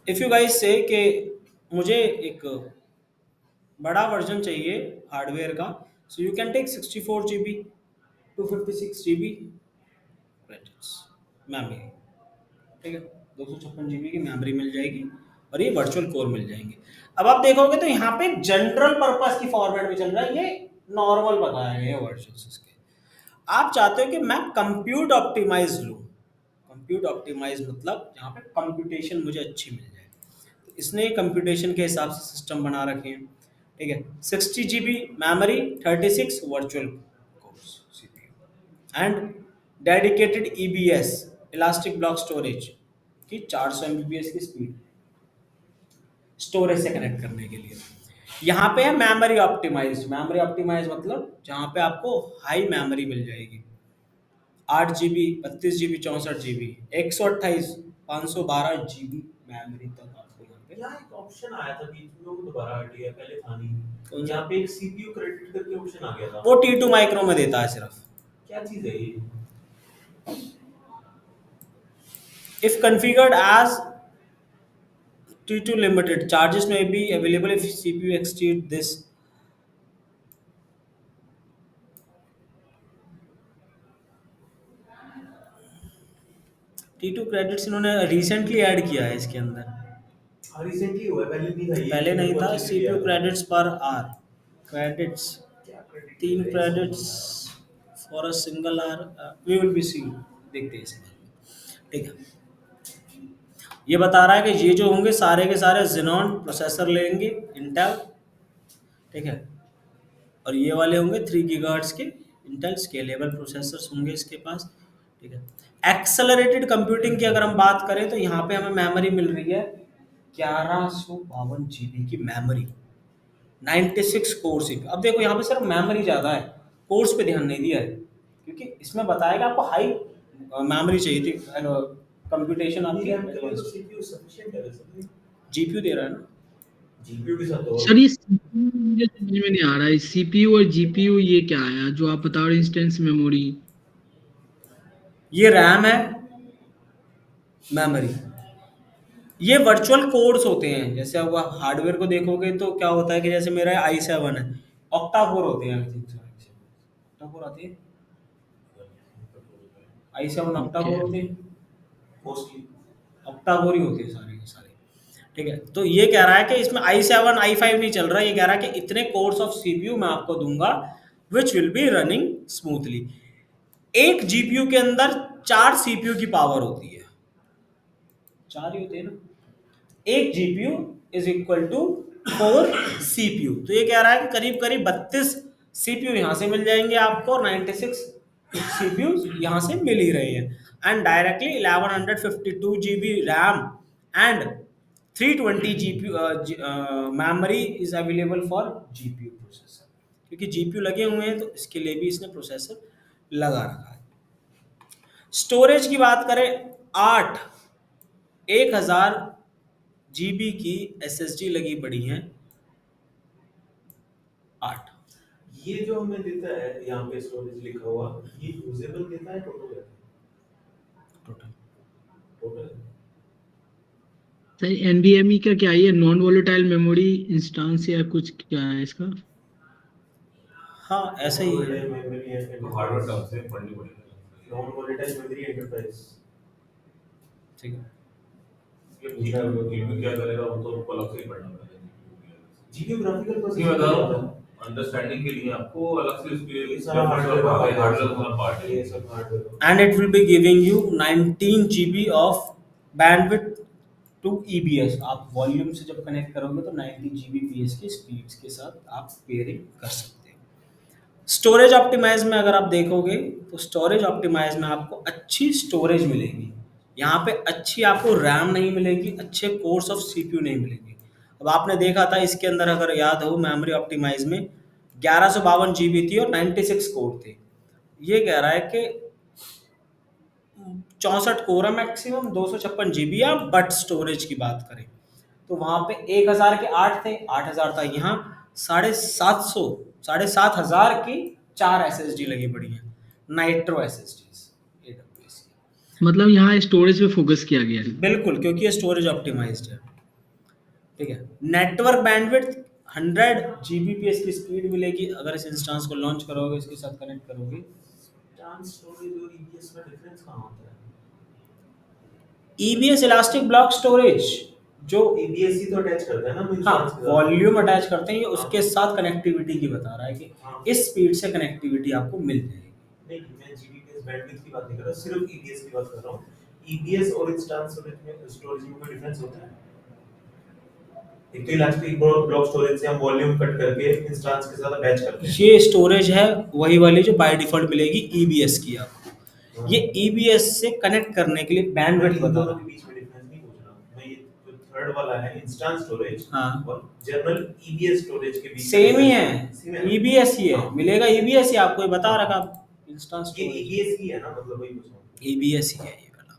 If you guys से कि मुझे एक बड़ा वर्जन चाहिए हार्डवेयर का, so you can take 64 GB 256 GB memory, ठीक है। 256 GB की मेमोरी मिल जाएगी और ये वर्चुअल कोर मिल जाएंगे। अब आप देखोगे तो यहाँ पे जनरल पर्पस की फॉर्मेट में चल रहा है, ये नॉर्मल बताया गया है वर्जन इसके। आप चाहते हो कि मैं कंप्यूट ऑप्टिमाइज लूँ, कंप्यूट ऑप्टिमाइज मतलब यहाँ पे कंप्यूटेशन मुझे अच्छी मिल जाए, तो इसने कंप्यूटेशन के हिसाब से सिस्टम बना रखे हैं, ठीक है। 60 GB memory, 36 virtual course CPU and dedicated EBS elastic block storage की 400 MBPS की स्पीड स्टोरेज से कनेक्ट करने के लिए। यहाँ पे है मेमोरी ऑप्टिमाइज मतलब जहाँ पे आपको हाई मेमोरी मिल जाएगी, 8 GB 32 GB 64 GB 128 512 GB memory तक आपको यहाँ पे। यहाँ एक ऑप्शन आया था बीच में, वो दोबारा हट गया, पहले था नहीं। कौन सा? यहाँ पे एक सीपीयू क्रेडिट करके ऑप्शन आ गया था। वो T2 माइक्रो में देता है सिर्फ। क्या चीज है ये? If configured as T2 limited, charges may be available if CPU exceed this. T2 credits इन्होंने रिसेंटली ऐड किया है इसके अंदर, रिसेंटली हुआ है, पहले नहीं था ये। पहले नहीं वो था। अच्छे से CPU याद है। क्रेडिट्स पर आर, क्रेडिट्स क्या क्रेडिट 3 है क्रेडिट्स इसमें? For a single R, we will be see, देखते हैं इसमें, ठीक है। ये बता रहा है कि ये जो होंगे सारे के सारे Xenon प्रोसेसर लेंगे इंटेल, ठीक है। और ये वाले होंगे 3 GHz के इंटेल स्केलेबल प्रोसेसर्स होंगे इसके पास, ठीक है। एक्सेलरेटेड कंप्यूटिंग की अगर हम बात करें तो यहाँ पे हमें मेमोरी मिल रही है 1152 GB की मेमोरी, 96 कोर सीपीयू। अब देखो यहाँ पे सिर्फ मेमोरी ज़्यादा है, कोर्स पे ध्यान नहीं दिया है, क्योंकि इसमें बताया कि आपको हाई मेमोरी चाहिए थी, कंप्यूटेशन आपकी DRAM के लिए तो सीपीयू सफिशिएंट है वैसे तो। जीपीयू दे रहा है ना। जीपीयू के साथ और सर ये CPU मुझे समझ में नहीं आ रहा है, सीपीयू और जीपीयू ये क्या है जो आप बता रहे हो, इंस्टेंस मेमोरी? ये रैम है, मेमोरी, ये वर्चुअल कोड्स होते हैं। जैसे अब आप हार्डवेयर को देखोगे तो क्या होता है कि जैसे मेरा i7 है, ऑक्टा कोर होते हैं, ऑक्टा कोर आती है, i7 ऑक्टा ओके। कोर होते हैं, मोस्टली ऑक्टा कोर ही होते हैं सारे के सारे, ठीक है। तो ये कह रहा है कि इसमें i7 i5 नहीं चल रहा, ये कह रहा है कि इतने कोर्स ऑफ सीपीयू मैं आपको दूंगा which will be running smoothly. एक जीपीयू के अंदर 4 सीपीयू की पावर होती है, 4 ही होते हैं ना। एक GPU is equal to 4 CPU, तो ये कह रहा है कि करीब करीब 32 सीपीयू यहाँ से मिल जाएंगे आपको और 96 सीपीयू यहाँ से मिल ही रहे हैं। And directly 1152 GB RAM and 320 GPU memory is available for GPU processor, क्योंकि जीपीयू लगे हुए हैं तो इसके लिए भी इसने प्रोसेसर लगा रखा है। स्टोरेज की बात करें, 1000 GB की SSD लगी पड़ी हैं, 8 ये जो हमें देता है यहाँ पे स्टोरेज लिखा हुआ, ये यूजेबल देता है total? Total. Total sir NVMe का क्या है, ये नॉन वोलेटाइल मेमोरी इंस्टेंस या कुछ क्या है इसका? हाँ ऐसा ही है। मेमोरी है, हार्डवेयर टर्म से पढ़नी पड़ेगी। नॉन वोलेटाइल मेमोरी एंटरप्राइज, ठीक है। ये जीपीयू क्या करेगा वो तो आपको अलग से ही पढ़ना पड़ेगा। जीपीयू ग्राफिकल ये बता प्रोसेसर रहा हूँ अंडरस्टैंडिंग के लिए आपको अलग से इसके ये सारा हार्डवेयर हार्डवेयर पार्ट है ये सब hardware. And it will be giving you 19 GB of bandwidth to EBS। आप वॉल्यूम से जब कनेक्ट करोगे तो 90 Gbps की स्पीड्स के साथ आप पेयरिंग कर सकते हो। स्टोरेज ऑप्टिमाइज में अगर आप देखोगे तो स्टोरेज ऑप्टिमाइज में आपको अच्छी स्टोरेज मिलेगी, यहाँ पे अच्छी आपको रैम नहीं मिलेगी, अच्छे कोर्स ऑफ सीपीयू नहीं मिलेंगे। अब आपने देखा था इसके अंदर अगर याद हो मेमोरी ऑप्टिमाइज में 1152 GB थी और 96 कोर थे। ये कह रहा है कि 64 कोर है मैक्सिमम, 256 GB या बट स्टोरेज की बात करें तो वहाँ पे 1000 के 8 थे, 8000 था, यहाँ 7,500 की 4 SSD लगी पड़ी है, नाइट्रो SSDs AWS की। मतलब यहाँ स्टोरेज पे फोकस किया गया है। बिल्कुल, क्योंकि ये स्टोरेज ऑप्टिमाइज्ड है। ठीक है। नेटवर्क बैंडविड्थ 100 जीबीपीएस की स्पीड मिलेगी अगर इस इंस्टेंस को लॉन्च करोगे, इसके साथ कनेक्ट करोगे। ट्रांस स्टोरेज और ईबीएस में डिफरेंस कहाँ होता है? ईबीएस इलास्टिक ब्लॉक स्टोरेज जो ईबीएस ही तो अटैच करता है ना मेरे हाँ पास के साथ। वॉल्यूम अटैच करते हैं, ये उसके साथ कनेक्टिविटी की बता रहा है कि हाँ। इस स्पीड से कनेक्टिविटी आपको मिल जाएगी। नहीं, मैं जीबीपीएस बैंडविड्थ की बात नहीं कर रहा, सिर्फ ईबीएस की बात कर रहा हूँ। ईबीएस और इंस्टेंस स्टोरेज में कोई डिफरेंस होता है? एक तो इलास्टिक ब्लॉक स्टोरेज से हम वॉल्यूम कट करके इंस्टेंस के साथ अटैच करते हैं। ये स्टोरेज है वही वाली जो बाय डिफॉल्ट मिलेगी ईबीएस की आपको। हाँ। ये ईबीएस से कनेक्ट करने के लिए मैं बैंडविड्थ इन बता दोनों रहा के है। बीच में डिफरेंस नहीं पूछ रहा हूँ। मैं ये जो थर्ड वाला है इंस्टेंस स्टोरेज हाँ। और जनरल ईबीएस स्टोरेज के बीच सेम ही सेम है है, ना? ईबीएस ही है, हाँ। मिलेगा ईबीएस ही आपको, ये बता हाँ। रखा इंस्टेंस ये स्टोरेज ईबीएस ही है ना, मतलब वही पूछ रहा हूँ। ईबीएस ही है ये वाला।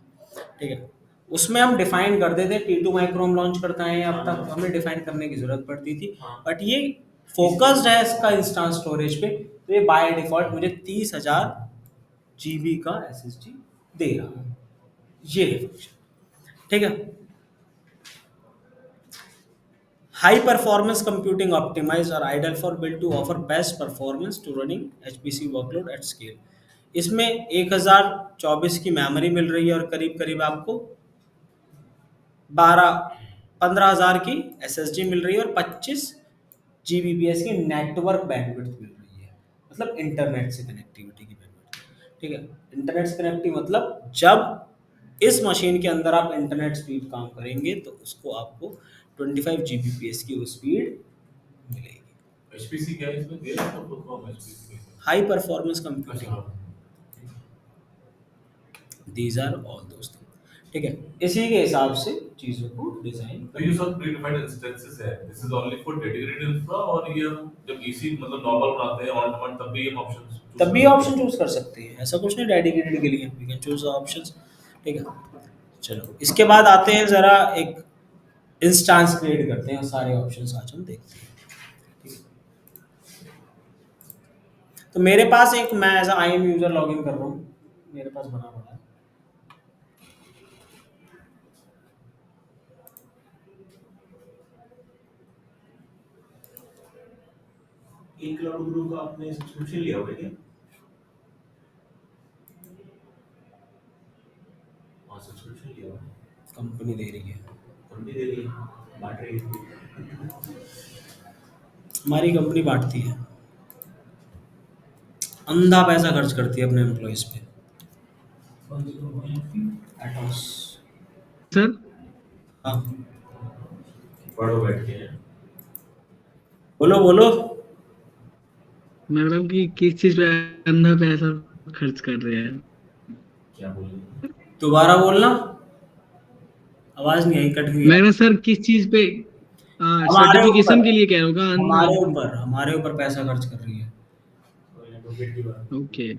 ठीक है, उसमें हम डिफाइन कर देते T2 माइक्रो हम लॉन्च करता है, अब तक हाँ। हमें डिफाइन करने की जरूरत पड़ती थी, हाँ। बट ये फोकस्ड है इसका इंस्टेंस स्टोरेज पे, तो ये बाय डिफॉल्ट मुझे 30,000 जीबी का एसएसडी दे रहा है, ये है फंक्शन। ठीक है, हाई परफॉर्मेंस कंप्यूटिंग ऑप्टिमाइज्ड और ideal for build to offer best performance to running HPC workload at scale. इसमें 1024 की मेमोरी मिल रही है और करीब करीब आपको 15,000 की एसएसडी मिल रही है और 25 जीबीपीएस की नेटवर्क बैंडविड्थ मिल रही है, मतलब इंटरनेट से कनेक्टिविटी की बैंडविड्थ। ठीक है, इंटरनेट से कनेक्टिविटी मतलब जब इस मशीन के अंदर आप इंटरनेट स्पीड काम करेंगे तो उसको आपको 25 जीबीपीएस की वो स्पीड मिलेगी। एचपीसी क्या है इसमें दिया है तो खुद को हम एचपीसी हाई परफॉर्मेंस कंप्यूटिंग, अच्छा दीज आर ऑल दोस्त। ठीक है, इसी के हिसाब से चीज़ों को डिजाइन तो ये सब प्रीडिफाइंड इंस्टेंसेस है, this is only for dedicated infra, और ये हम जब ईसी मतलब नॉर्मल बनाते हैं ऑन डिमांड तब भी हम ऑप्शंस तब भी ऑप्शन चूज कर सकते हैं, ऐसा कुछ नहीं डेडिकेटेड के लिए, वी कैन चूज ऑप्शंस। ठीक है, चलो इसके बाद आते हैं जरा एक इंस्टेंस क्रिएट करते हैं, सारे ऑप्शंस आज हम देखते हैं। ठीक है, तो मेरे पास एक, मैं as I am user log in कर रहा हूँ, मेरे पास बना पड़ा है। एक क्लाउड ग्रुप का आपने सब्सक्रिप्शन लिया हुआ है क्या? हाँ, सब्सक्रिप्शन लिया हुआ है। कंपनी दे रही है, कंपनी दे रही है, बांट रही है। हमारी कंपनी बांटती है, अंधा पैसा खर्च करती है अपने एम्प्लॉयज पे। एटॉस, सर हाँ पढ़ो बैठ के। बोलो बोलो। मैडम कि किस चीज पे अंधा पैसा खर्च कर रहे हैं? क्या बोल रहे हैं? दोबारा बोलना, आवाज नहीं आई, कट गई। मैडम सर किस चीज पे हमारे सर्टिफिकेशन ऊपर, के लिए कह रहा हूँ हमारे ऊपर पैसा खर्च कर रही है। और एडवोकेट की बात। ओके।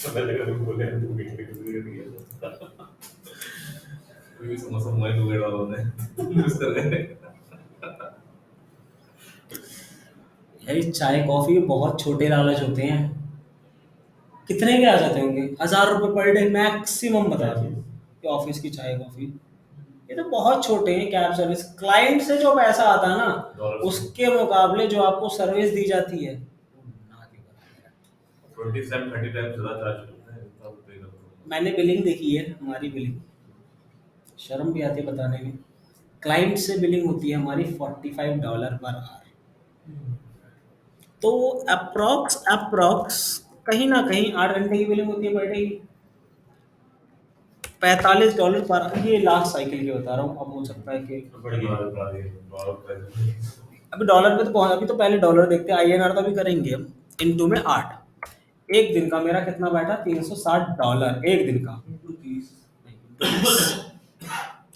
पता लगा तुम बोले एडवोकेट की बात। कोई भी समझ समझ में उगड़ वालों ने यूज कर रहे हैं। यार ये चाय कॉफी के बहुत छोटे लालच होते हैं, कितने के आ जाते होंगे, 1,000 रुपये पर डे मैक्सिमम बता दो कि ऑफिस की चाय कॉफी, ये तो बहुत छोटे हैं। कैब सर्विस क्लाइंट से जो पैसा आता है ना, डॉलर उसके मुकाबले जो आपको सर्विस दी जाती है ना के बराबर है। 20 टाइम 30 टाइम ज्यादा चार्ज करते हैं, इतना पे करते हैं। मैंने बिलिंग देखी है, हमारी बिलिंग, शर्म भी आती है बताने में, क्लाइंट से बिलिंग होती है हमारी $45 पर आवर, तो अप्रॉक्स कहीं ना कहीं 8 घंटे की बिलिंग होती है पर डे की, $45 पर आवर। ये लास्ट साइकिल की बता रहा हूँ, अब हो सकता है कि बढ़ गया। डॉलर प्राइस अभी डॉलर पे तो पहुंच, अभी तो पहले डॉलर देखते हैं, आईएनआर तो अभी करेंगे हम। इनटू में 8, एक दिन का मेरा कितना बैठा, $360 एक दिन का,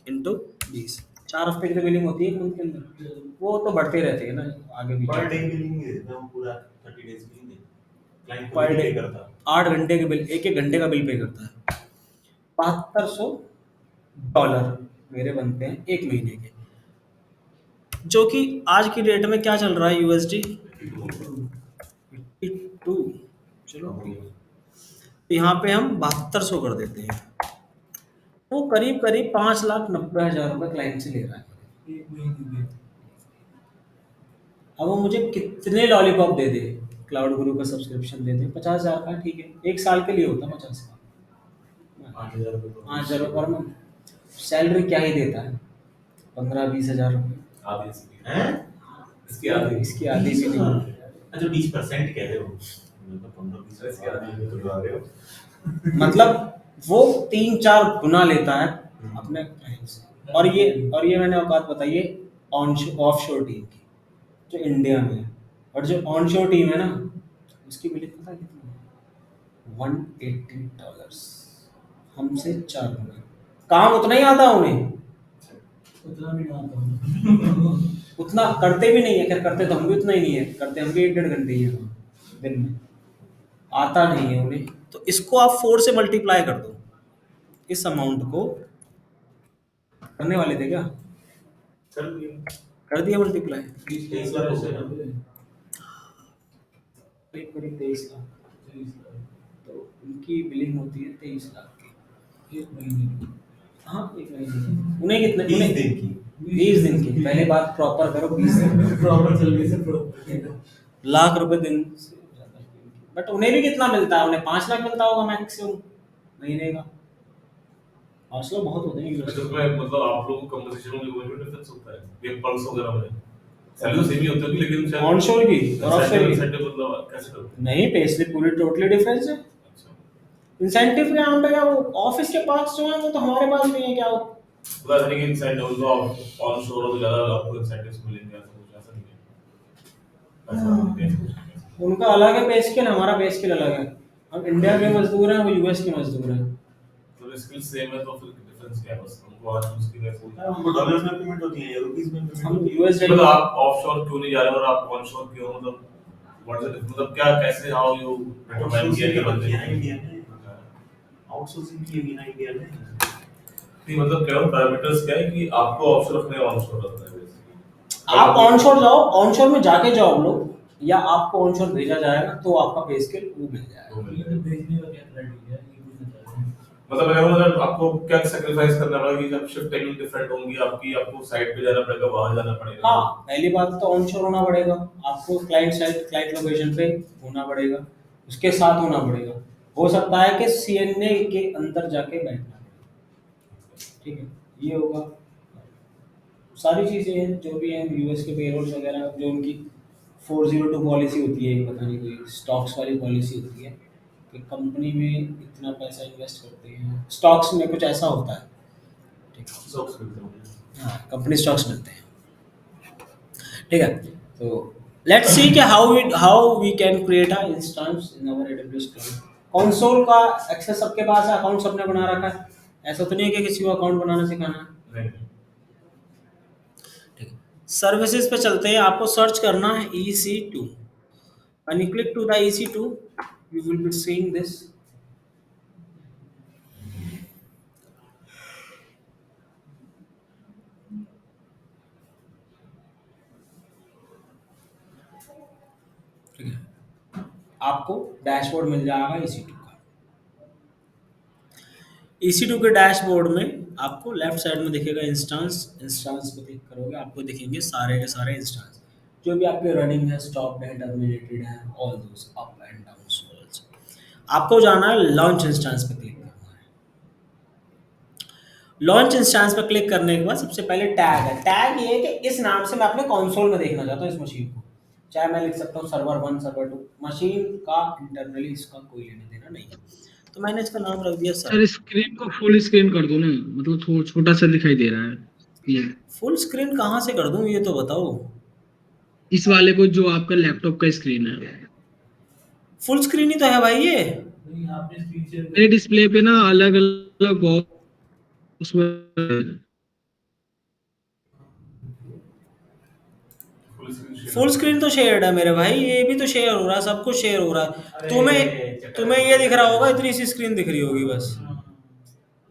इंटू 20, 4 हफ्ते की तो बिलिंग होती है एक मंथ के अंदर, वो तो बढ़ते रहते हैं ना आगे भी। पर डे बिलिंग नहीं देता हूँ, पूरा 30 डेज की नहीं देता। क्लाइंट को पर पे डे करता। 8 घंटे के बिल, एक घंटे का बिल पे करता है, $7200 मेरे बनते हैं एक महीने के, जो कि आज की डेट में क्या चल रहा है USD 82। चलो तो यहाँ पे हम 7200 कर देते हैं, वो करीब करीब 5,90,000 रुपये क्लाइंट से ले रहा है। एक महीने में। अब वो मुझे कितने लॉलीपॉप दे दे, क्लाउड गुरु का सब्सक्रिप्शन दे दे, 50,000 का ठीक है, 1 साल के लिए होता 50 का, 8,000 रुपये 5,000 रुपये पर मंथ। सैलरी क्या ही देता है, 15-20,000 रुपये। आधी इसकी हैं? इसकी आधी भी नहीं। अच्छा 20% कह रहे हो, मैं तो 15-20 इसकी आधी तो लगा रहे हो। मतलब वो 3-4 गुना लेता है अपने क्लाइंट से। और ये मैंने औकात बताई है ऑफशोर टीम की, जो इंडिया में है। और जो ऑनशोर टीम है ना, उसकी बिलिंग पता है कितनी है? $180। हमसे 4 गुना। काम उतना ही आता है उन्हें, उतना भी ना आता उतना करते भी नहीं है। खैर करते तो हम भी उतना ही नहीं है, करते हम भी 1-1.5 घंटे ही है दिन में, आता नहीं है उन्हें। तो इसको आप 4 से मल्टीप्लाई कर दो, इस अमाउंट को। करने वाले थे क्या? कर दिया। कर दिया मल्टीप्लाई। 23 लाख हो गए ना। करीब करीब 23 लाख। तो उनकी बिलिंग होती है 23 लाख की, 1 महीने की। हाँ 1 महीने की। उन्हें कितने? 20 दिन की। 20 दिन की। पहले बात प्रॉपर करो, 20 दिन प्रॉपर सर्विस है प्रॉपर। लाख रुपए दिन से ज्यादा की। बट उन्हें भी कितना मिलता है? उन्हें 5 लाख मिलता होगा मैक्सिमम महीने का। 5 लाख बहुत होते हैं। अच्छा, उसमें मतलब आप लोगों को कंपनसेशन में कोई डिफरेंस होता है? ये पल्स वगैरह में सैलरी सेम ही होती होगी, लेकिन शायद ऑनशोर की और ऑफशोर की इंसेंटिव मतलब कैसे करते हैं? नहीं, पे स्लिप पूरी टोटली डिफरेंस है। अच्छा, इंसेंटिव के नाम पे क्या, वो ऑफिस के पास जो है वो तो हमारे पास नहीं है क्या? वो तो ऐसा नहीं कि इंसेंटिव तो आप ऑन शोर हो तो ज्यादा आपको इंसेंटिव्स मिलेंगे, ऐसा कुछ ऐसा नहीं है। ऐसा नहीं है। उनका अलग है पे स्केल, हमारा पे स्केल अलग है। हम इंडिया के मजदूर हैं, वो यूएस के मजदूर हैं। तो स्किल सेम है तो फिर डिफरेंस क्या है? बस हमको आज उसकी वैसे हमको डॉलर में पेमेंट होती है या रुपीस में पेमेंट हम होती है? यूएस मतलब आप ऑफशोर क्यों नहीं जा रहे और आप ऑनशोर क्यों? मतलब व्हाट इज मतलब क्या कैसे हाउ यू डिटरमाइन किया कि बंदे है इंडिया में, आउटसोर्सिंग की है ना इंडिया में। नहीं मतलब क्या पैरामीटर्स क्या है कि आपको ऑफशोर रखना है ऑनशोर रखना है बेसिकली? आप ऑनशोर जाओ, ऑनशोर में जाके जाओ लोग, या आपको ऑनशोर भेजा जाएगा तो आपका पे स्केल वो मिल जाएगा। भेजने का क्या क्राइटेरिया है, ये पूछना चाह रहे हैं। मतलब अगर मतलब आपको क्या सैक्रिफाइस करना पड़ेगा कि जब शिफ्ट टाइमिंग डिफरेंट होंगी आपकी, आपको साइट पे जाना पड़ेगा, वहां जाना पड़ेगा? हाँ, पहली बात तो ऑनशोर होना पड़ेगा आपको, क्लाइंट साइट क्लाइंट लोकेशन पे होना पड़ेगा, उसके साथ होना पड़ेगा। हो सकता है कि सीएनए के अंदर जाके बैठना पड़े, ठीक है, ये होगा। सारी चीज़ें हैं जो भी हैं, यूएस के पेरोल्स वगैरह, जो उनकी 402 पॉलिसी होती है, पता नहीं कोई स्टॉक्स वाली पॉलिसी होती है कि कंपनी में इतना पैसा इन्वेस्ट करते हैं, स्टॉक्स में कुछ ऐसा होता है, ठीक है। सॉक्स मिलते हैं। हाँ, कंपनी स्टॉक्स मिलते हैं, ठीक है। तो लेट्स सी कि how we can create a instance in our AWS cloud. Console का एक्सेस सबके पास है, अकाउंट सबने बना रखा है, ऐसा तो नहीं है कि किसी को अकाउंट बनाना सिखाना है, नहीं ठीक है। सर्विसेज पे चलते हैं, आपको सर्च करना है EC2। When you click to the EC2, you will be seeing this. ठीक है, आपको डैशबोर्ड मिल जाएगा EC2 का। EC2 के डैशबोर्ड में आपको लेफ्ट साइड में दिखेगा इंस्टेंस। इंस्टेंस पे क्लिक करोगे, आपको दिखेंगे सारे के सारे इंस्टेंस जो भी आपके रनिंग है, स्टॉप है, टर्मिनेटेड है, all those up and down Scrolls. आपको जाना है लॉन्च इंस्टेंस पे क्लिक करना है। लॉन्च इंस्टेंस पर क्लिक करने के बाद सबसे पहले टैग है। टैग ये है कि इस नाम से मैं अपने कंसोल में देखना चाहता हूँ इस मशीन को, चाहे मैं लिख सकता हूँ सर्वर 1 सर्वर 2, मशीन का इंटरनली इसका कोई लेना देना नहीं है, तो मैंने इसका नाम रख दिया सर स्क्रीन को फुल स्क्रीन कर दो ना, मतलब छोटा सा दिखाई दे रहा है ये। फुल स्क्रीन कहाँ से कर दूं ये तो बताओ। इस वाले को जो आपका लैपटॉप का स्क्रीन है, फुल स्क्रीन ही तो है भाई ये। नहीं आपने स्क्रीन शेयर मेरे डिस्प्ले पे ना अलग अलग बॉक्स में फुल स्क्रीन तो शेयर्ड है मेरे भाई, ये भी तो शेयर हो रहा है, सब कुछ शेयर हो रहा है। तुम्हें ये दिख रहा होगा, इतनी सी स्क्रीन दिख रही होगी बस।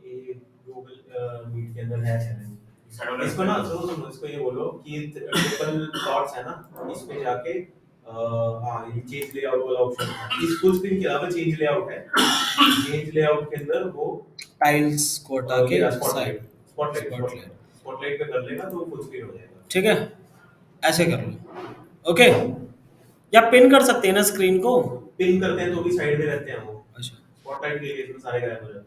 ये गूगल मीट के अंदर है चैनल। इसको ना सुनो, इसको ये बोलो कि ट्रिपल शॉट्स है ना, इस पे जाके हाँ ये चेंज लेआउट वाला ऑप्शन, इस फुल स्क्रीन के अलावा चेंज लेआउट है। चेंज लेआउट के अंदर वो टाइल्स को हटा के साइड स्पॉटलाइट स्पॉटलाइट, स्पॉटलाइट पे कर लेगा तो फुल स्क्रीन हो जाएगा। ठीक है, ऐसे कर लो। ओके, या पिन कर सकते हैं ना स्क्रीन को। पिन करते हैं तो भी साइड में रहते हैं वो, अच्छा स्पॉटलाइट के केस में सारे गायब हो जाते हैं।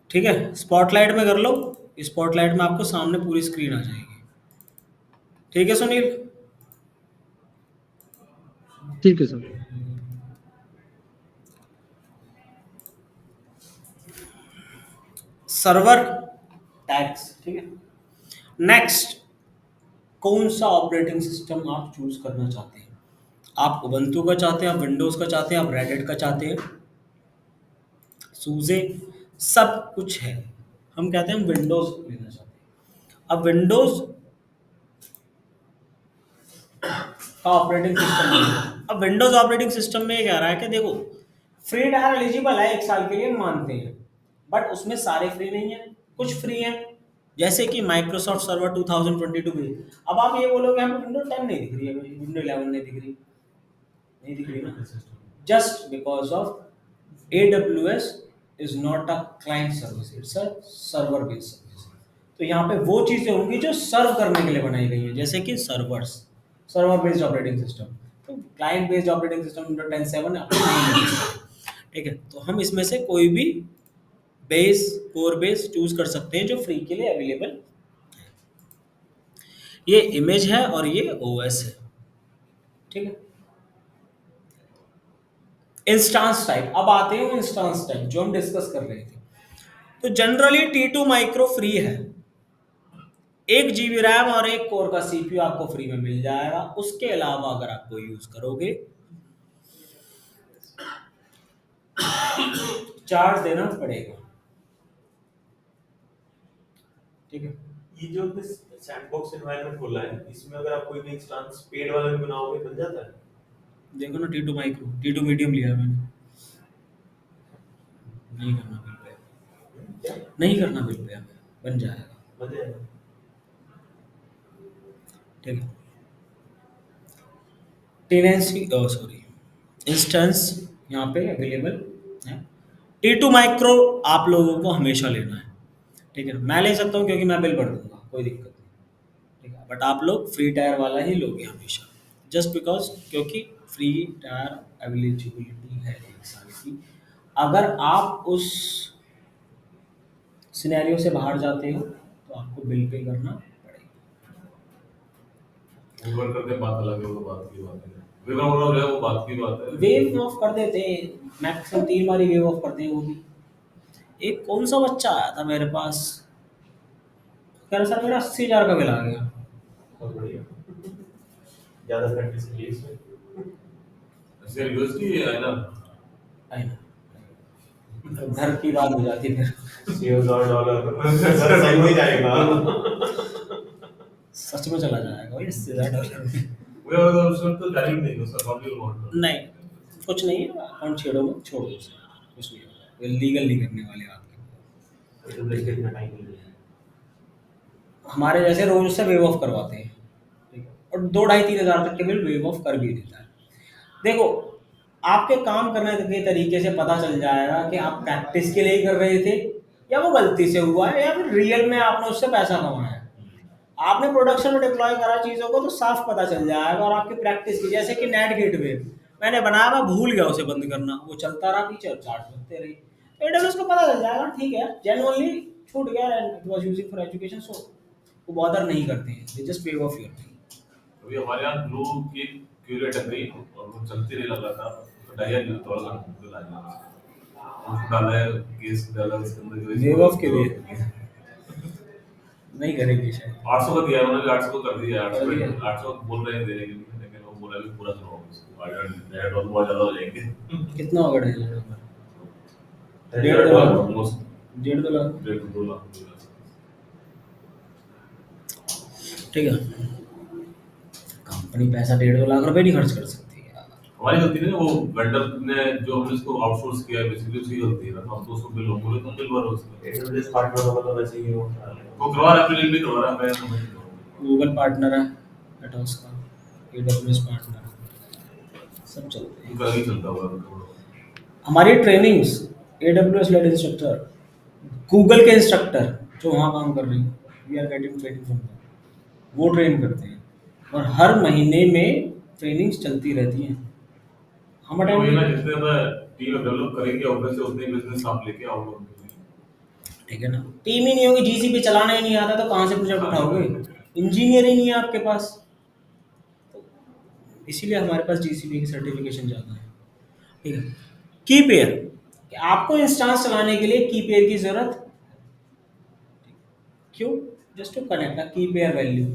ठीक है, स्पॉटलाइट में कर लो। स्पॉटलाइट में आपको सामने पूरी स्क्रीन आ जाएगी। ठीक है सुनील। ठीक है सर। सर्वर टैग्स, ठीक है। नेक्स्ट, कौन सा ऑपरेटिंग सिस्टम आप चूज करना चाहते हैं? आप उबंटू का चाहते हैं, आप विंडोज का चाहते हैं, आप रेडिट का चाहते हैं, सूजे, सब कुछ है। हम कहते हैं हम विंडोज लेना चाहते हैं। अब विंडोज का ऑपरेटिंग सिस्टम है। अब विंडोज ऑपरेटिंग सिस्टम में ये कह रहा है कि देखो, फ्री टायर एलिजिबल है 1 साल के लिए, हम मानते हैं, बट उसमें सारे फ्री नहीं है, कुछ फ्री हैं, जैसे कि माइक्रोसॉफ्ट सर्वर 2022 में। अब आप ये बोलोगे हमें विंडो 10 नहीं दिख रही है, विंडो 11 नहीं दिख रही, नहीं दिख रही ना, just because of AWS is not a client service, it's a server based service। तो यहाँ पे वो चीज़ें होंगी जो सर्व करने के लिए बनाई गई हैं, जैसे कि सर्वर बेस्ड ऑपरेटिंग सिस्टम। तो client based operating system window 10.7 आपको नहीं मिल सकता। ठीक है, तो हम इसमें से कोई भी बेस, कोर बेस चूज कर सकते हैं जो फ्री के लिए अवेलेबल। ये इमेज है और ये ओएस है, ठीक है। इंस्टांस टाइप, अब आते हैं इंस्टांस टाइप जो हम डिस्कस कर रहे थे। तो जनरली T2 माइक्रो फ्री है, 1 GB रैम और 1 कोर का सीपीयू आपको फ्री में मिल जाएगा। उसके अलावा अगर आप कोई यूज करोगे चार्ज देना पड़ेगा, ठीक है। ये जो सैंडबॉक्स एनवायरनमेंट खोला है, इसमें अगर आप कोई भी इंस्टेंस पेड वाला भी बनाओगे बन जाता है। देखो ना T2 माइक्रो, T2 मीडियम लिया है मैंने, नहीं करना बिल पे, क्या नहीं करना बिल पे, हमें बन जाएगा, बन जाएगा? ठीक है। टेनेंसी सॉरी इंस्टेंस यहाँ पे अवेलेबल है। T2 माइक्रो आप लोगों को हमेशा लेना है, ठीक है। मैं ले सकता हूँ क्योंकि मैं बिल भर दूंगा, कोई दिक्कत नहीं, ठीक है। बट आप लोग फ्री टायर वाला ही लोगे हमेशा, जस्ट बिकॉज क्योंकि फ्री टायर अवेलेबिलिटी है 1 साल की। अगर आप उस सिनेरियो से बाहर जाते हो तो आपको बिल पे करना पड़ेगा। ओवर करते बात अलग है, वो बात की बात है। विवरण हो रहा है वो बात की बात है। वेव ऑफ कर देते हैं, मैक्सिमम 3 बारी वेव ऑफ करते हैं वो भी। एक कौन सा बच्चा आया था मेरे पास, कह रहा सर मेरा 80,000 का बिल आ गया। बहुत बढ़िया, ज्यादा प्रैक्टिस के लिए इसमें ऐसे यूएसडी है ना, आई ना, तो घर की बात हो जाती है फिर, सीओ डॉलर सर सही में जाएगा। सच में चला जाएगा भाई $80,000। वो अगर उसमें तो डायरेक्ट नहीं उसका अकाउंट अमाउंट नहीं, कुछ नहीं है, अकाउंट छेड़ो मत, छोड़ दो उसे, कुछ नहीं होगा, ये लीगल नहीं करने वाले आपके। तो ब्रेक कितना टाइम नहीं है। हमारे जैसे रोज उससे वेव ऑफ करवाते हैं, ठीक है, और 2-2.5-3 हज़ार तक के बिल वेव ऑफ कर भी देता है। देखो, आपके काम करने के तरीके से पता चल जाएगा कि आप प्रैक्टिस के लिए ही कर रहे थे या वो गलती से हुआ है या फिर रियल में आपने उससे पैसा कमाया है। आपने प्रोडक्शन में डिप्लॉय करा चीज़ों को तो साफ पता चल जाएगा, और आपकी प्रैक्टिस की, जैसे कि नेट गेटवे मैंने बनाया, मैं भूल गया उसे बंद करना, वो चलता रहा पीछे और चार्ज लगते रही, तो AWS को पता चल जाएगा, ठीक है जेन्युइनली छूट गया and it was using for education, so वो बॉदर नहीं करते हैं, they just pay off your thing. अभी हमारे यहाँ ब्लू की क्यूरेट है गई और वो चलती रही लग रहा था, तो डायर नहीं थोड़ा सा बिल आ गया उसको डाला है, केस डाला उसके अंदर वेव ऑफ के लिए नहीं करेगी शायद। 800 का दिया है उन्होंने, 800 को कर दिया है, कर दिया। 800 बोल रहे हैं देने के लिए, लेकिन वो बोला भी पूरा करो उसको, डायर और बहुत ज्यादा हो जाएंगे। कितना होगा $1.5 लाख? ऑलमोस्ट 1.5-2 लाख, 1.5-2 लाख। ठीक है। कंपनी पैसा 1.5-2 लाख रुपए नहीं खर्च कर सकती है यार। हमारी गलती नहीं है, वो वेंडर ने जो हमने इसको आउटसोर्स किया है बेसिकली उसकी गलती है ना, तो हम तो उसको बिल बोले तो बिल भरो उसका। AWS पार्टनर होगा तो वैसे ही वो करा लेगा। वो करवा रहा है, बिल भी करवा रहा है, मैं समझ नहीं हूँ। गूगल पार्टनर है, एटॉस का, AWS पार्टनर है, सब चलते हैं। उनका ही चलता हुआ है। हमारी trainings AWS led instructor Google के इंस्ट्रक्टर जो वहाँ काम कर रहे हैं, we are getting training from them, वो ट्रेन करते हैं और हर महीने में ट्रेनिंग्स चलती रहती हैं। हम तो वही अटेंड ना, जितने ज़्यादा टीम डेवलप करेंगे ऑब्वियस से उतने बिजनेस आप लेके आओगे उनके लिए। ठीक है ना, टीम ही नहीं होगी, जीसीपी चलाना ही नहीं आता तो कहाँ से प्रोजेक्ट उठाओगे, इंजीनियर ही नहीं है आपके पास, तो इसीलिए हमारे पास जीसीपी की सर्टिफिकेशन ज़्यादा है। ठीक है, की पेयर, आपको इंस्टांस चलाने के लिए की पेयर की जरूरत क्यों, जस्ट टू कनेक्ट अ की पेयर वैल्यू।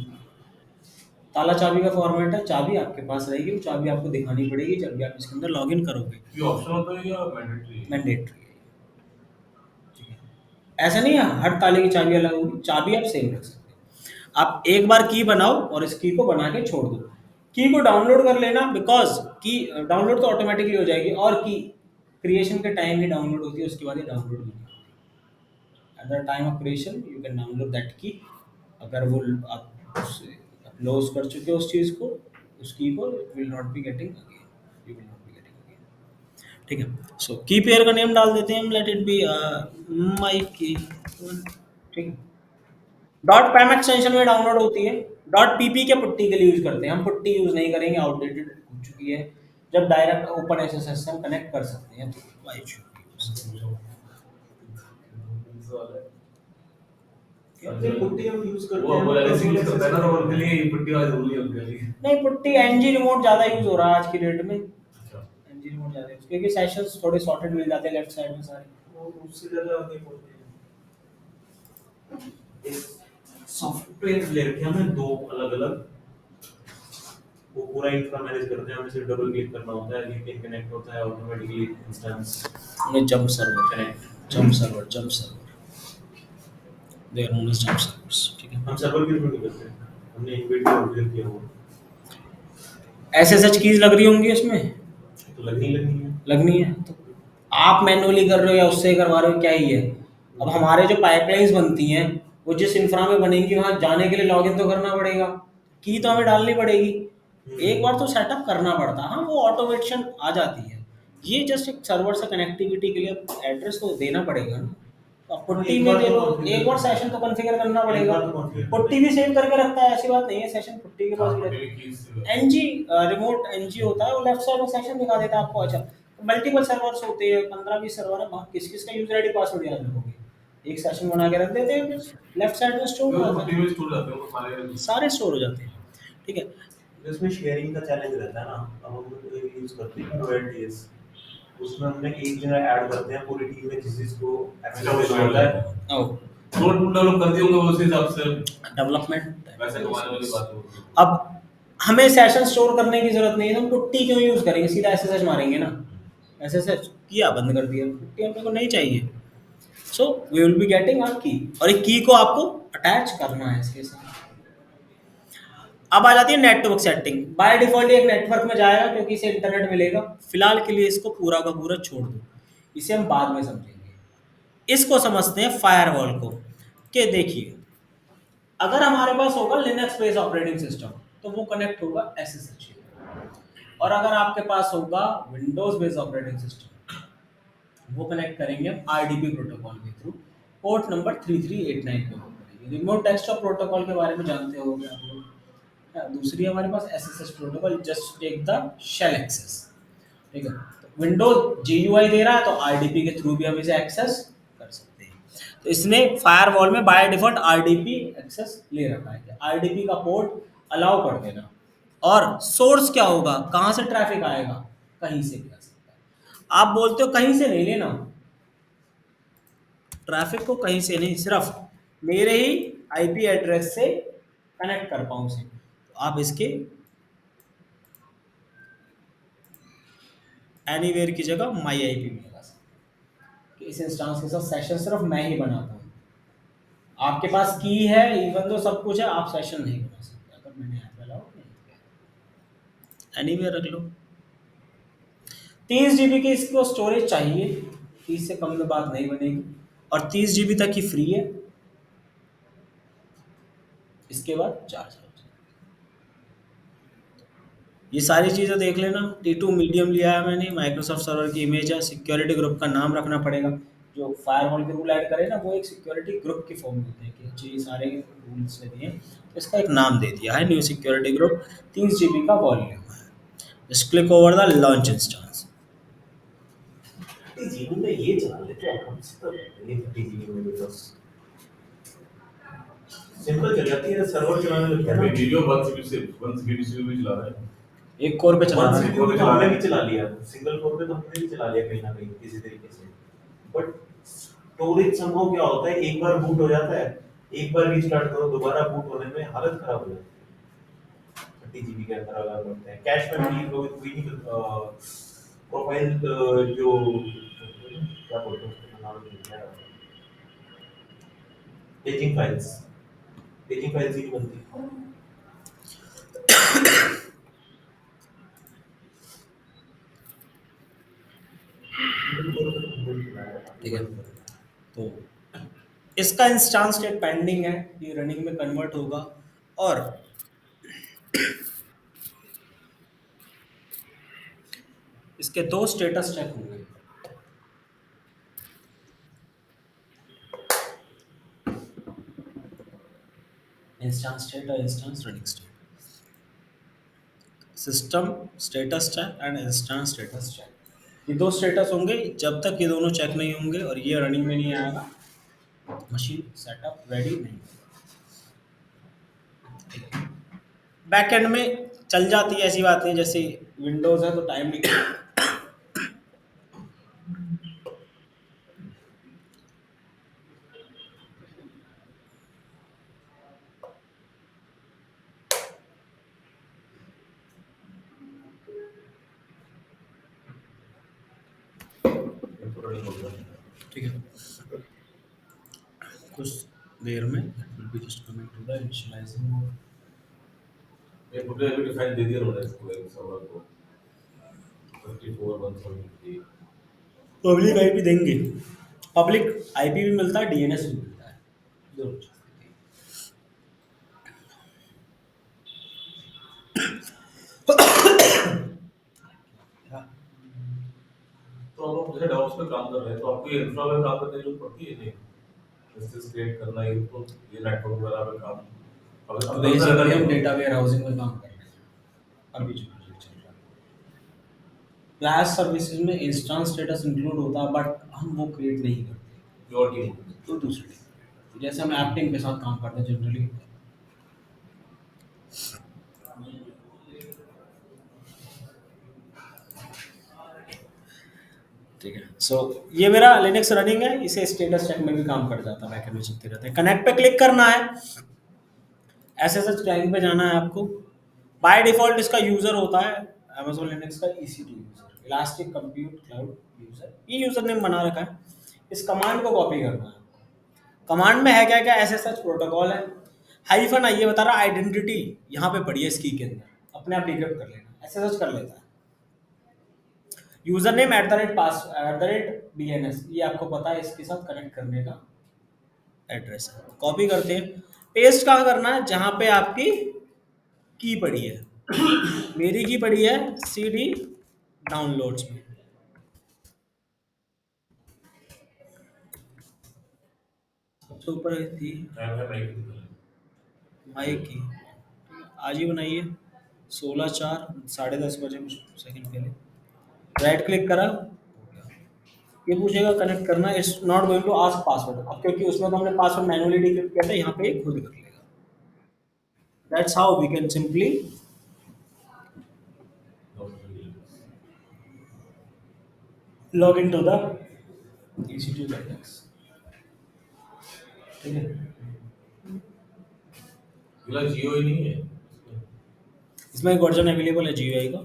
ताला चाबी का फॉर्मेट है, चाबी आपके पास रहेगी, वो चाबी आपको दिखानी पड़ेगी जब भी आप इसके अंदर लॉगिन करोगे, ये ऑप्शन होता है या मैंडेटरी है? मैंडेटरी है। ठीक है, ऐसा नहीं है हर ताले की चाबी अलग होगी, चाबी आप सेम रख सकते हो। आप एक बार की बनाओ और इस की को बना के छोड़ दो, की को डाउनलोड कर लेना, बिकॉज की डाउनलोड तो ऑटोमेटिकली हो जाएगी, और की क्रिएशन के टाइम ही डाउनलोड होती है, उसके बाद ही डाउनलोड नहीं होती। At the time of creation you can download that की। अगर वो आप लॉस कर चुके हो उस चीज़ को, उस की को, will not be getting again, you will not be getting again. ठीक है, सो की पेयर का नेम डाल देते हैं हम, लेट इट बी माई की। ठीक है, डॉट पैम एक्सटेंशन में डाउनलोड होती है, डॉट पीपी के पुट्टी के लिए यूज करते हैं हम, पुट्टी यूज नहीं करेंगे, आउटडेटेड हो चुकी है। जब डायरेक्ट ओपन एसएसएस से हम कनेक्ट कर सकते हैं तो वाई शुड यूज। ये पुट्टी हम यूज करते वो हैं ऐसे यूज करता है ना, तो उनके लिए ये पुट्टी वाली जरूरी है उनके लिए। नहीं, पुट्टी एनजी रिमोट ज्यादा यूज हो रहा है आज की डेट में, अच्छा, एनजी रिमोट ज्यादा यूज, क्योंकि सेशंस थोड़े सॉर्टेड मिल जाते हैं लेफ्ट साइड में सारे। वो उससे ज्यादा नहीं बोलते हैं। सॉफ्टवेयर ले रखे हैं हमने दो अलग अलग, वो पूरा इंफ्रा मैनेज करते हैं, हमें सिर्फ डबल क्लिक करना होता है, वीपीएन कनेक्ट होता है ऑटोमेटिकली, इंस्टेंस उन्हें jump server, connect. Jump server, they are known as jump servers. ठीक है, हम सर्वर के थ्रू नहीं करते, हमने इनबिल्ट कॉन्फ़िगर किया हुआ एसएसएच कीज लग रही होंगी उसमें, तो लगनी है। लगनी है तो आप मैनुअली कर रहे हो या उससे करवा रहे हो, क्या ही है। अब हमारे जो पाइपलाइंस बनती हैं वो जिस इंफ्रा में बनेंगी वहां जाने के लिए लॉगिन तो करना पड़ेगा, की तो हमें डालनी पड़ेगी, एक बार तो सेटअप करना पड़ता है। हाँ, वो ऑटोमेशन आ जाती है, ये जस्ट एक सर्वर से कनेक्टिविटी के लिए एड्रेस तो देना पड़ेगा ना। तो आप पुट्टी में दे दो, एक बार सेशन तो कॉन्फ़िगर करना पड़ेगा, पुट्टी भी सेव करके रखता है, ऐसी बात नहीं है, सेशन पुट्टी के पास भी रहता है। एनजी रिमोट एनजी होता है, वो लेफ्ट साइड में सेशन दिखा देता है आपको। अच्छा, मल्टीपल सर्वर्स होते हैं, 15-20 सर्वर है, किस किस का यूजर आईडी पासवर्ड याद रखोगे, एक सेशन बना के रख देते हैं, लेफ्ट साइड में स्टोर हो वो जाता पुट्टी है, में स्टोर जाते हैं वो सारे स्टोर हो जाते हैं। ठीक है, इसमें शेयरिंग का चैलेंज रहता है ना, अब हम यूज करते हैं OLTS, उसमें हमने एक जगह ऐड करते हैं पूरी टीम में जिस जिसको एक्सेस होता है, ओ टूल डेवलप कर दिए होंगे उस हिसाब से, डेवलपमेंट। वैसे कमाने वाली बात होगी। अब हमें सेशन स्टोर करने की जरूरत नहीं है, तो हम पुट्टी क्यों यूज करेंगे, सीधा एसएसएच मारेंगे ना, एसएसएच किया बंद कर दिया, पुट्टी अपने को नहीं चाहिए। So we will be getting our key, और एक की को आपको अटैच करना है इसके साथ। अब आ जाती है नेटवर्क सेटिंग, बाय डिफॉल्ट एक नेटवर्क में जाएगा क्योंकि इसे इंटरनेट मिलेगा, फिलहाल के लिए इसको पूरा का पूरा छोड़ दो, इसे हम बाद में समझेंगे। इसको समझते हैं फायरवॉल को, कि देखिए अगर हमारे पास होगा लिनक्स बेस्ड ऑपरेटिंग सिस्टम तो वो कनेक्ट होगा एसएसएच, और अगर आपके पास होगा विंडोज बेस्ड ऑपरेटिंग सिस्टम वो कनेक्ट करेंगे हम आरडीपी प्रोटोकॉल के थ्रू, पोर्ट नंबर 3389 पे करेंगे। रिमोट डेस्कटॉप प्रोटोकॉल के बारे में जानते होंगे आप लोग। दूसरी हमारे पास SSH protocol, just take the shell access. ठीक है, तो विंडोज जीयूआई दे रहा है तो आरडीपी के थ्रू भी हम इसे एक्सेस कर सकते हैं। तो इसने फायरवॉल में बाय डिफॉल्ट आरडीपी एक्सेस ले रखा है, आरडीपी का पोर्ट अलाउ कर देना। और सोर्स क्या होगा, कहाँ से ट्रैफिक आएगा, कहीं से भी आ सकता है। आप बोलते हो कहीं से नहीं लेना, ट्रैफिक को कहीं से नहीं, सिर्फ मेरे ही आईपी एड्रेस से कनेक्ट कर पाऊँ उसे, तो आप इसके एनीवेयर की जगह माई आईपी में लगा सकते हैं कि इस इंस्टांस के साथ सेशन सिर्फ मैं ही बनाता हूँ। आपके पास की है, इवन तो सब कुछ है, आप सेशन नहीं बना सकते अगर मैंने ऐप अलाउ नहीं किया। एनीवेयर रख लो। 30 GB की इसको स्टोरेज चाहिए, 30 से कम में बात नहीं बनेगी, और 30 GB तक ही फ्री है, इसके बाद चार्ज हो। ये सारी चीज़ें देख लेना। T2 मीडियम लिया है मैंने, माइक्रोसॉफ्ट सर्वर की इमेज है, सिक्योरिटी ग्रुप का नाम रखना पड़ेगा, जो फायरवॉल के रूल ऐड करे ना, वो एक सिक्योरिटी ग्रुप की फॉर्म होते हैं कि अच्छी ये सारे रूल्स ने दिए, तो इसका एक नाम दे दिया है न्यू सिक्योरिटी ग्रुप। 30 GB का वॉल्यूम है। Just click over the launch instance. GB में ये चला लेते हैं हम, तो ये 30 जीबी में विंडोज सिंपल चल जाती है, सर्वर चलाने लगते हैं अभी ना। वीडियो 1 सीपीयू भी चला रहा है। एक कोर पे चला वन रहा है। सीपीयू पे तो हमने भी चला लिया, सिंगल कोर पे तो हमने भी चला लिया कहीं ना कहीं किसी तरीके से। बट स्टोरेज समहाउ क्या होता है, एक बार बूट हो जाता है, एक बार रीस्टार्ट करो, दोबारा बूट होने में हालत खराब हो जाती है। 30 जीबी के अंदर अगर करते हैं कैश मेमोरी लोग भी नहीं, प्रोफाइल जो क्या बोलते हैं उसका नाम नहीं याद आ रहा, पेजिंग फाइल्स ही नहीं बनती। ठीक है, तो इसका इंस्टेंस स्टेट पेंडिंग है, ये रनिंग में कन्वर्ट होगा और इसके 2 स्टेटस चेक होंगे। इंस्टेंस स्टेट और instance running state. System status check and instance status check, ये 2 स्टेटस होंगे। जब तक ये दोनों चेक नहीं होंगे और ये रनिंग में नहीं आएगा, मशीन सेटअप रेडी नहीं होगा। बैकएंड में चल जाती है ऐसी बातें, जैसे विंडोज है तो टाइम नहीं ठीक है, कुछ देर में will be just coming to the initializing mode। ये पूरे अभी डिफाइन दे दिया उन्होंने इसको एक सर्वर को 54.173। पब्लिक आईपी देंगे, पब्लिक आईपी भी मिलता है, डीएनएस भी मिलता है, दोनों चीज़ मिलती है। तो आप जैसे डेवऑप्स पे काम कर रहे हैं तो आपको ये इंफ्रा पे काम करने की जरूरत पड़ती है नहीं? जैसे क्रिएट करना है तो ये नेटवर्क वगैरह पे काम तो बेसिकली हम डेटा वेयर हाउसिंग में काम कर रहे हैं अभी जो प्रोजेक्ट चल रहा है। क्लास सर्विसेज में इंस्टेंस स्टेटस इंक्लूड होता है, बट हम वो क्रिएट नहीं करते, जो टीम तो दूसरी टीम, जैसे हम ऐप टीम के साथ काम करते हैं जनरली। ठीक है, सो ये मेरा लिनक्स रनिंग है, इसे स्टेटस चेक में भी काम कर जाता है, बैकएंड में चलते रहते हैं। कनेक्ट पे क्लिक करना है, एसएसएच क्लाइंट पे जाना है आपको। बाय डिफॉल्ट इसका यूजर होता है Amazon लिनक्स का EC2 user, elastic compute cloud user, ये यूजर नेम बना रखा है। इस कमांड को कॉपी करना है। कमांड में है क्या क्या, एसएसएच प्रोटोकॉल है, हाइफन आई ये बता रहा आइडेंटिटी यहाँ पे पड़ी है इसकी के अंदर, अपने आप डिक्रिप्ट कर लेना, एसएसएच कर लेता है। यूजर नेम @DNS, ये आपको पता है इसके साथ कनेक्ट करने का एड्रेस है। कॉपी करते हैं, पेस्ट कहाँ करना है, जहां पे आपकी की पड़ी है। मेरी की पड़ी है CD डाउनलोड्स में, सबसे ऊपर थी माई की, आज ही बनाइए 16/4 10:30 बजे कुछ सेकंड पहले। राइट क्लिक करा, ये पूछेगा कनेक्ट करना, it's not going to ask password. अब क्योंकि उसमें तो हमने पासवर्ड मैनुअली डिक्रिप्ट किया था, यहाँ पे खुद कर लेगा। That's how we can simply log in to the EC2 Linux। ठीक है, जियो ही नहीं है इसमें एक वर्जन अवेलेबल है GUI का,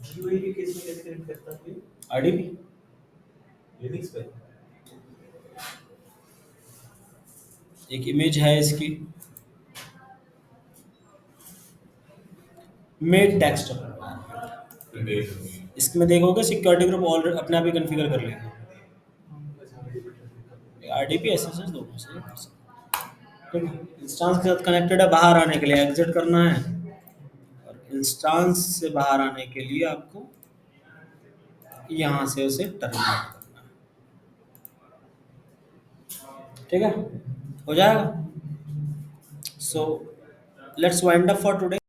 GUI के केस में कैसे कनेक्ट करता है RDP। लिनक्स पे? एक इमेज है इसकी, मेड टेक्स्ट, इसमें देखोगे सिक्योरिटी ग्रुप ऑलरेडी अपने आप ही कॉन्फ़िगर कर लेगा। RDP SSH दोनों से ठीक है। इंस्टेंस के साथ कनेक्टेड है, बाहर आने के लिए एग्जिट करना है, और इंस्टेंस से बाहर आने के लिए आपको यहाँ से उसे टर्मिनेट करना है। ठीक है, हो जाएगा। So let's wind up for today.